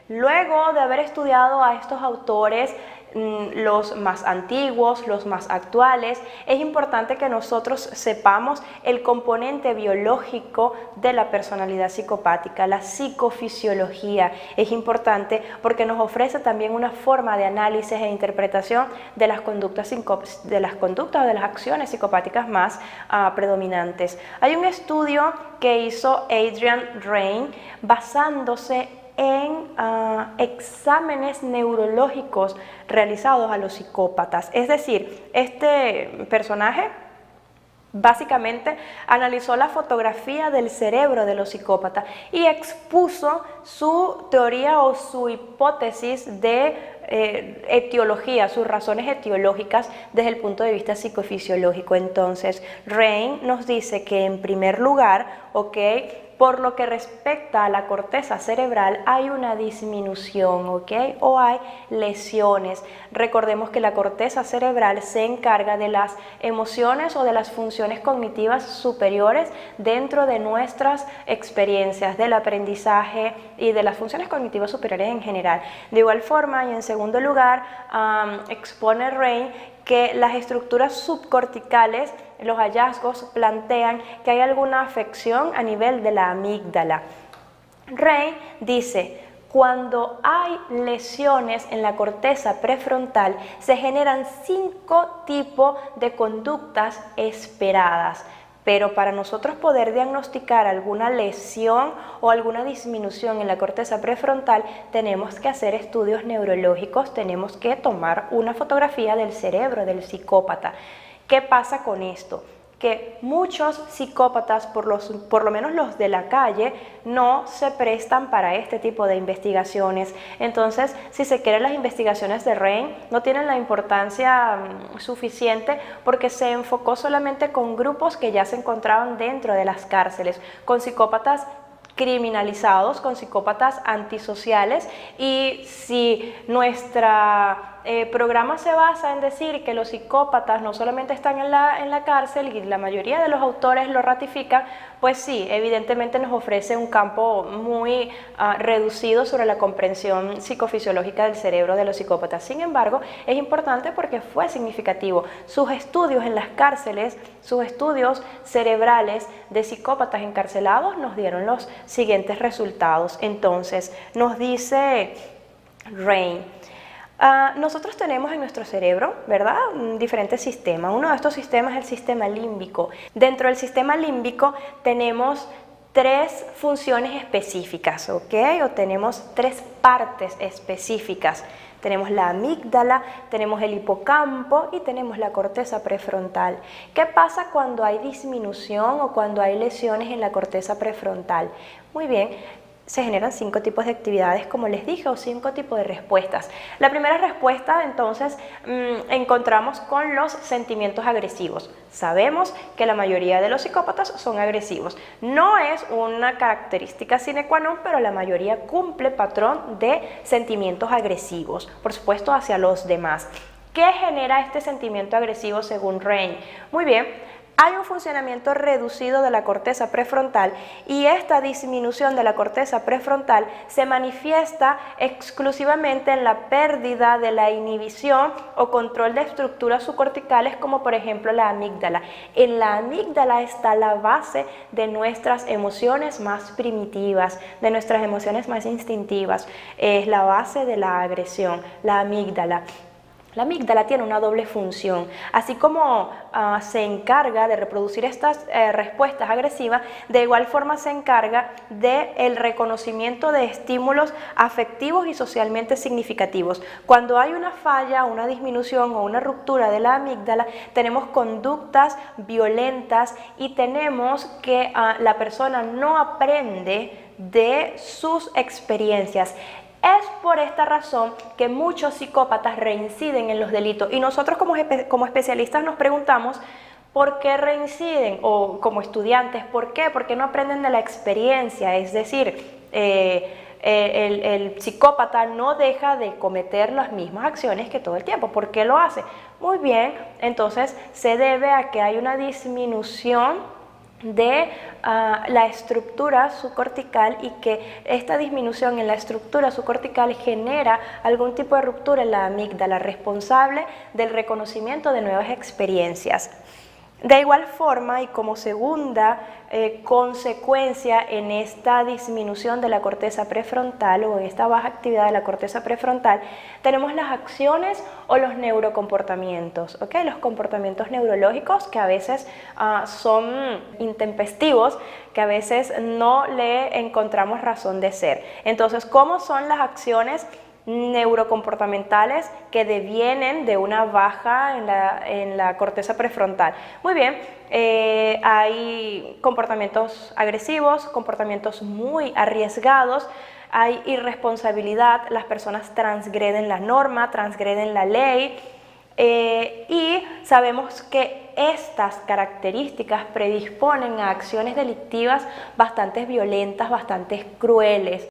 Luego de haber estudiado a estos autores, los más antiguos, los más actuales, es importante que nosotros sepamos el componente biológico de la personalidad psicopática, la psicofisiología. Es importante porque nos ofrece también una forma de análisis e interpretación de las conductas o de las acciones psicopáticas más predominantes. Hay un estudio que hizo Adrian Raine basándose en exámenes neurológicos realizados a los psicópatas. Es decir, este personaje básicamente analizó la fotografía del cerebro de los psicópatas y expuso su teoría o su hipótesis de etiología, sus razones etiológicas desde el punto de vista psicofisiológico. Entonces, Raine nos dice que en primer lugar, por lo que respecta a la corteza cerebral hay una disminución, o hay lesiones. Recordemos que la corteza cerebral se encarga de las emociones o de las funciones cognitivas superiores dentro de nuestras experiencias, del aprendizaje y de las funciones cognitivas superiores en general. De igual forma, y en segundo lugar, expone Raine que las estructuras subcorticales, los hallazgos plantean que hay alguna afección a nivel de la amígdala. Raine dice, cuando hay lesiones en la corteza prefrontal, se generan 5 tipos de conductas esperadas. Pero para nosotros poder diagnosticar alguna lesión o alguna disminución en la corteza prefrontal, tenemos que hacer estudios neurológicos, tenemos que tomar una fotografía del cerebro del psicópata. ¿Qué pasa con esto? Que muchos psicópatas, por lo menos los de la calle, no se prestan para este tipo de investigaciones. Entonces, si se quieren, las investigaciones de Raine no tienen la importancia suficiente porque se enfocó solamente con grupos que ya se encontraban dentro de las cárceles, con psicópatas criminalizados, con psicópatas antisociales. Y si nuestra programa se basa en decir que los psicópatas no solamente están en la cárcel y la mayoría de los autores lo ratifican, pues sí, evidentemente nos ofrece un campo muy reducido sobre la comprensión psicofisiológica del cerebro de los psicópatas. Sin embargo, es importante porque fue significativo. Sus estudios en las cárceles, sus estudios cerebrales de psicópatas encarcelados nos dieron los siguientes resultados. Entonces, nos dice Raine, nosotros tenemos en nuestro cerebro, ¿verdad?, diferentes sistemas. Uno de estos sistemas es el sistema límbico. Dentro del sistema límbico tenemos 3 funciones específicas, o tenemos 3 partes específicas. Tenemos la amígdala, tenemos el hipocampo y tenemos la corteza prefrontal. ¿Qué pasa cuando hay disminución o cuando hay lesiones en la corteza prefrontal? Muy bien, se generan 5 tipos de actividades, como les dije, o 5 tipos de respuestas. La primera respuesta, entonces, encontramos con los sentimientos agresivos. Sabemos que la mayoría de los psicópatas son agresivos. No es una característica sine qua non, pero la mayoría cumple patrón de sentimientos agresivos, por supuesto, hacia los demás. ¿Qué genera este sentimiento agresivo según Raine? Muy bien, hay un funcionamiento reducido de la corteza prefrontal y esta disminución de la corteza prefrontal se manifiesta exclusivamente en la pérdida de la inhibición o control de estructuras subcorticales, como por ejemplo la amígdala. En la amígdala está la base de nuestras emociones más primitivas, de nuestras emociones más instintivas. Es la base de la agresión, la amígdala. La amígdala tiene una doble función, así como se encarga de reproducir estas respuestas agresivas, de igual forma se encarga del reconocimiento de estímulos afectivos y socialmente significativos. Cuando hay una falla, una disminución o una ruptura de la amígdala, tenemos conductas violentas y tenemos que la persona no aprende de sus experiencias. Es por esta razón que muchos psicópatas reinciden en los delitos y nosotros como especialistas nos preguntamos ¿por qué reinciden? O como estudiantes, ¿por qué? Porque no aprenden de la experiencia, es decir, el psicópata no deja de cometer las mismas acciones que todo el tiempo. ¿Por qué lo hace? Muy bien, entonces se debe a que hay una disminución de la estructura subcortical y que esta disminución en la estructura subcortical genera algún tipo de ruptura en la amígdala responsable del reconocimiento de nuevas experiencias. De igual forma y como segunda consecuencia en esta disminución de la corteza prefrontal o en esta baja actividad de la corteza prefrontal, tenemos las acciones o los neurocomportamientos, ¿ok? Los comportamientos neurológicos que a veces son intempestivos, que a veces no le encontramos razón de ser. Entonces, ¿cómo son las acciones neurocomportamentales que devienen de una baja en la corteza prefrontal? Muy bien, hay comportamientos agresivos, comportamientos muy arriesgados, hay irresponsabilidad, las personas transgreden la norma, transgreden la ley, y sabemos que estas características predisponen a acciones delictivas bastante violentas, bastante crueles.